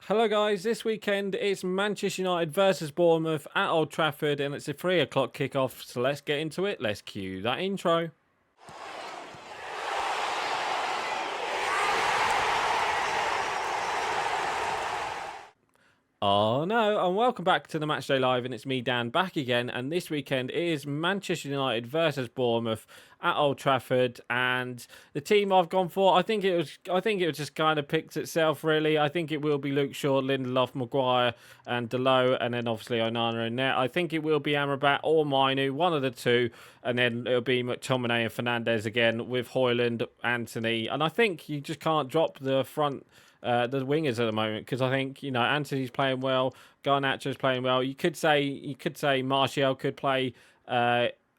Hello guys, this weekend it's Manchester United versus Bournemouth at Old Trafford and it's a 3 o'clock kickoff, so let's get into it. Let's cue that intro. Oh no, and welcome back to the Matchday Live, and it's me Dan back again, and this weekend is Manchester United versus Bournemouth at Old Trafford, and the team I've gone for, I think it was just kind of picked itself really. I think it will be Luke Shaw, Lindelof, Maguire and Delo, and then obviously Onana in there. I think it will be Amrabat or Mainu, one of the two, and then it'll be McTominay and Fernandes again with Højlund, Anthony, and I think you just can't drop the front the wingers at the moment, because I think, you know, Anthony's playing well, Garnacho's playing well. You could say Martial could play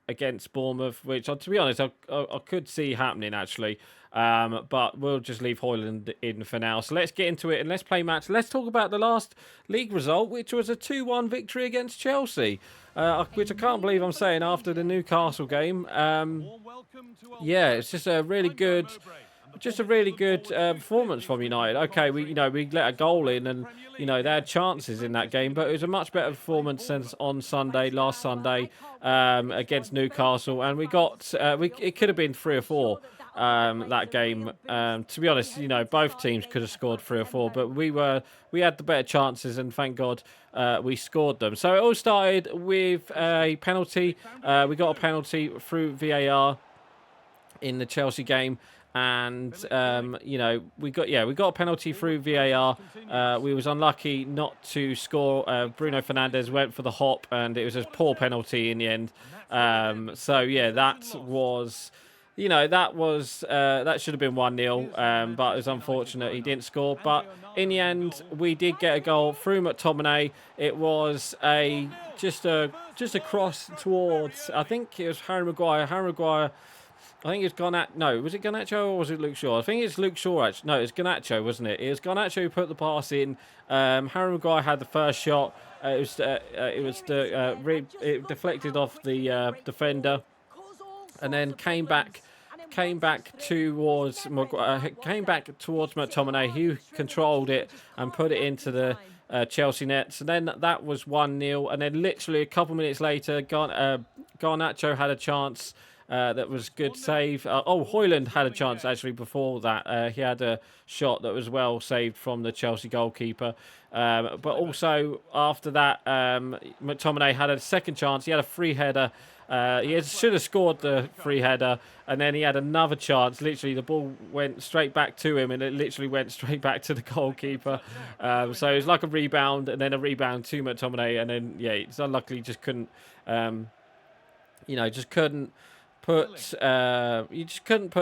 against Bournemouth, which to be honest I could see happening actually. But we'll just leave Højlund in for now. So let's get into it and let's play match. Let's talk about the last league result, which was a 2-1 victory against Chelsea, which I can't believe I'm saying after the Newcastle game. Yeah, it's just a really good. Performance from United. Okay, we let a goal in, and they had chances in that game, but it was a much better performance than on last Sunday, against Newcastle, and we got it could have been 3 or 4 that game. To be honest, both teams could have scored 3 or 4, but we had the better chances, and thank God we scored them. So it all started with a penalty. We got a penalty through VAR in the Chelsea game. And we got a penalty through VAR. We was unlucky not to score. Bruno Fernandes went for the hop, and it was a poor penalty in the end. So yeah, that was that should have been 1-0. But it was unfortunate he didn't score. But in the end, we did get a goal through McTominay. It was just a cross towards, I think it was Harry Maguire. I think it's Garnacho. No, was it Garnacho or was it Luke Shaw? I think it's Luke Shaw, actually. No, it's Garnacho, wasn't it? It was Garnacho who put the pass in. Harry Maguire had the first shot. It deflected off the defender, and then came back towards McTominay, who controlled it and put it into the Chelsea net. So then that was 1-0, and then literally a couple minutes later, Garnacho had a chance. That was good save. Højlund had a chance actually before that. He had a shot that was well saved from the Chelsea goalkeeper. But also after that, McTominay had a second chance. He had a free header. He should have scored the free header, and then he had another chance. Literally, the ball went straight back to him, and it literally went straight back to the goalkeeper. So it was like a rebound, and then a rebound to McTominay, and then it's unlucky just couldn't, you just couldn't put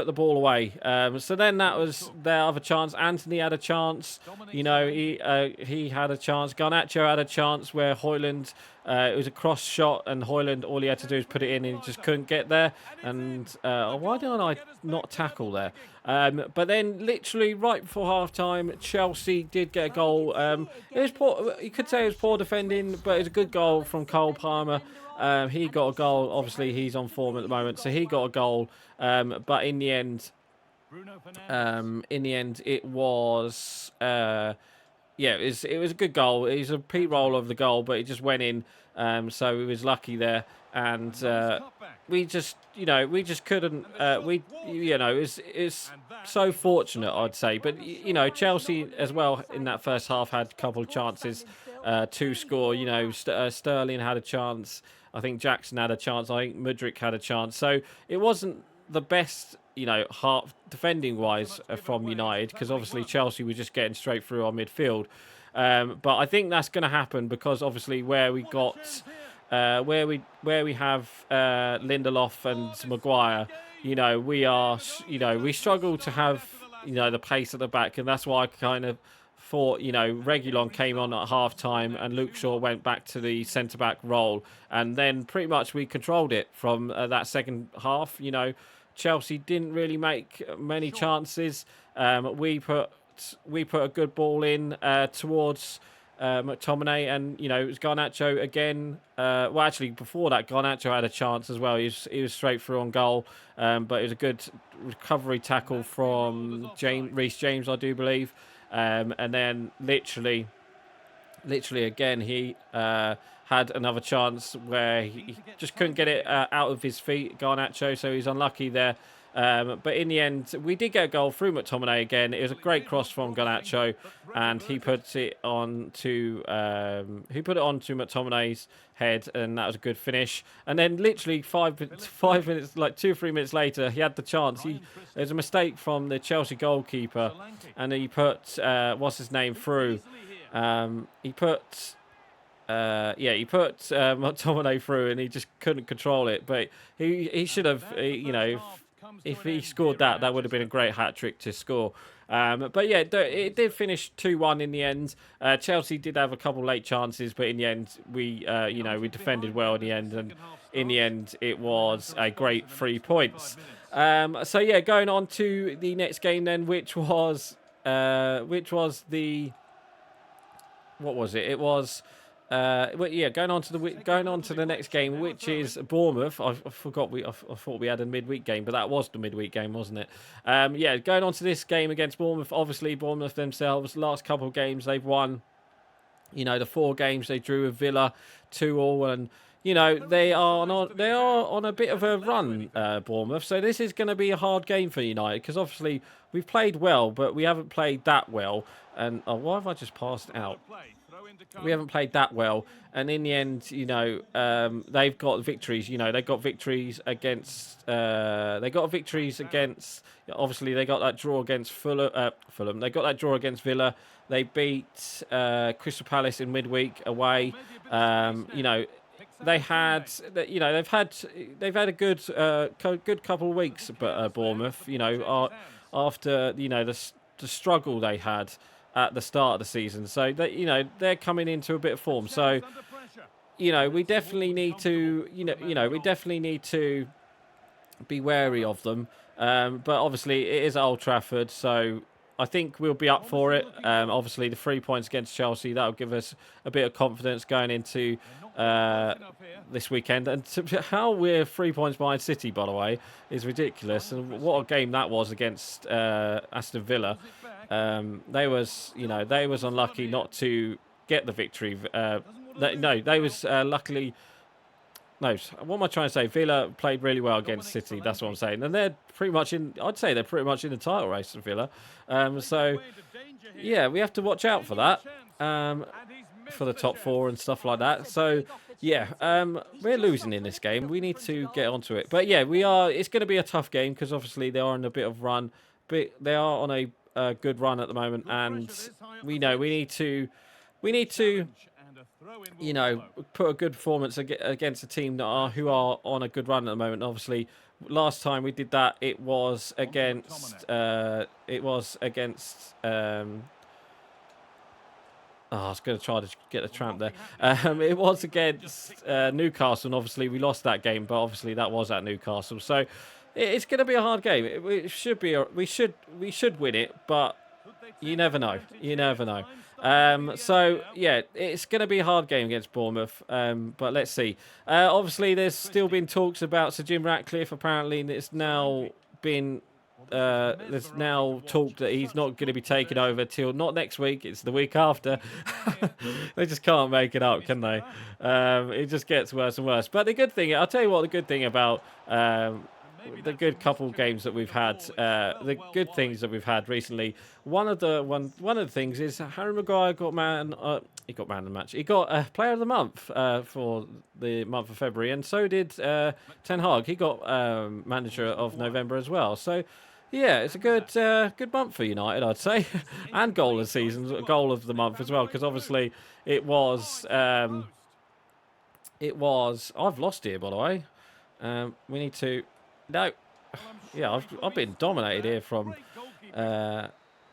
the ball away. So then that was their other chance. Anthony had a chance. He had a chance. Garnacho had a chance where Højlund, it was a cross shot, and Højlund, all he had to do was put it in, and he just couldn't get there. And why don't I not tackle there? But then literally right before half-time, Chelsea did get a goal. It was poor. You could say it was poor defending, but it was a good goal from Cole Palmer. He got a goal. Obviously, he's on form at the moment, so he got a goal. But in the end, it was it was a good goal. It was a peak roll of the goal, but it just went in. So he was lucky there, and we just couldn't. It's so fortunate, I'd say. But Chelsea as well in that first half had a couple of chances to score. Sterling had a chance. I think Jackson had a chance. I think Mudryk had a chance. So it wasn't the best, half defending-wise from United, because obviously Chelsea was just getting straight through our midfield. But I think that's going to happen because obviously where we got, where we have Lindelof and Maguire, we struggle to have the pace at the back, and that's why I kind of thought, Reguilon came on at half-time and Luke Shaw went back to the centre-back role. And then pretty much we controlled it from that second half. Chelsea didn't really make many chances. We put a good ball in towards McTominay, and it was Garnacho again. Well, actually, before that, Garnacho had a chance as well. He was straight through on goal, but it was a good recovery tackle from Reece James, I do believe. And then literally literally again, he had another chance where he just couldn't get it out of his feet, Garnacho, so he's unlucky there. But in the end, we did get a goal through McTominay again. It was a great cross from Garnacho, and he put it on to McTominay's head, and that was a good finish. And then literally 5 minutes, like 2 or 3 minutes later, he had the chance. There's a mistake from the Chelsea goalkeeper, and he put what's his name through. He put McTominay through, and he just couldn't control it. But he should have, if he scored that, that would have been a great hat trick to score. But yeah, it did finish 2-1 in the end. Chelsea did have a couple late chances, but in the end, we defended well in the end, and in the end, it was a great 3 points. So yeah, going on to the next game then, which was the. What was it? It was, going on to the next game, which is Bournemouth. I forgot I thought we had a midweek game, but that was the midweek game, wasn't it? Going on to this game against Bournemouth. Obviously, Bournemouth themselves, last couple of games they've won. The 4 games they drew with Villa, 2-2, and they are on a bit of a run, Bournemouth. So this is going to be a hard game for United, because obviously we've played well, but we haven't played that well. And why have I just passed out? We haven't played that well, and in the end, they've got victories. They got victories against. Obviously, they got that draw against Fulham. They got that draw against Villa. They beat Crystal Palace in midweek away. They've had a good couple of weeks, but Bournemouth, after the struggle they had at the start of the season, so that they're coming into a bit of form. So we definitely need to be wary of them. But obviously it is Old Trafford, so I think we'll be up for it. Obviously the 3 points against Chelsea, that'll give us a bit of confidence going into this weekend. And how we're 3 points behind City, by the way, is ridiculous. And what a game that was against Aston Villa. They was unlucky not to get the victory. Luckily. No, what am I trying to say? Villa played really well against City. That's what I'm saying, and they're pretty much in. I'd say they're pretty much in the title race for Villa. So yeah, we have to watch out for that. For the top 4 and stuff like that. So yeah, we're losing in this game. We need to get onto it. But yeah, we are. It's going to be a tough game because obviously they are on a bit of run. But they are on a good run at the moment, and we need to put a good performance against a team who are on a good run at the moment. Obviously, last time we did that, it was against I was going to try to get a tramp there. It was against Newcastle, and obviously we lost that game. But obviously that was at Newcastle, so it's going to be a hard game. It should be. We should win it, but you never know. So yeah, it's going to be a hard game against Bournemouth. But let's see. Obviously, there's still been talks about Sir Jim Ratcliffe. Apparently, it's now been. There's now talk that he's not going to be taken over till not next week. It's the week after. They just can't make it up, can they? It just gets worse and worse. But the good thing, I'll tell you what, the good thing about. The good couple games that we've had, the good things that we've had recently. One of the things is Harry Maguire got man of the match. He got Player of the Month for the month of February, and so did Ten Hag. He got Manager of November as well. So yeah, it's a good month for United, I'd say, and goal of the season, goal of the month as well, because obviously it was. I've lost here, by the way. We need to. No, yeah, I've been dominated here from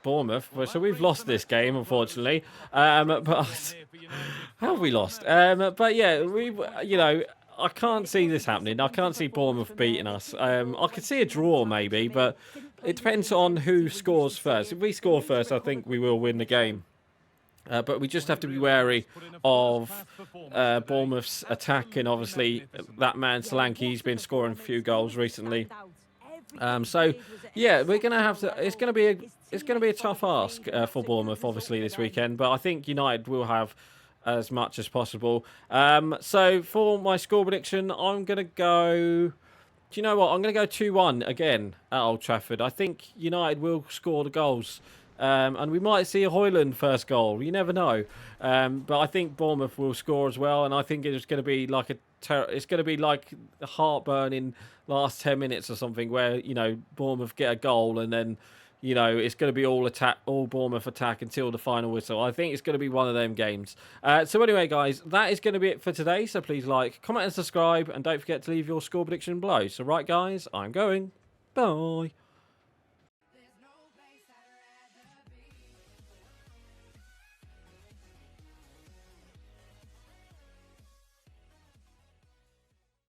Bournemouth, so we've lost this game, unfortunately. But how have we lost? But yeah, I can't see this happening. I can't see Bournemouth beating us. I could see a draw maybe, but it depends on who scores first. If we score first, I think we will win the game. But we just have to be wary of Bournemouth's attack, and obviously that man Solanke's been scoring a few goals recently. So yeah, we're gonna have to. It's gonna be a tough ask for Bournemouth, obviously, this weekend. But I think United will have as much as possible. So for my score prediction, I'm going to go... Do you know what? I'm going to go 2-1 again at Old Trafford. I think United will score the goals. And we might see a Højlund first goal. You never know. But I think Bournemouth will score as well. And I think it's going to be like it's going to be like the heartburning last 10 minutes or something where, Bournemouth get a goal and then, it's going to be all Bournemouth attack until the final whistle. I think it's going to be one of them games. So anyway, guys, that is going to be it for today. So please like, comment and subscribe. And don't forget to leave your score prediction below. So right, guys, I'm going. Bye.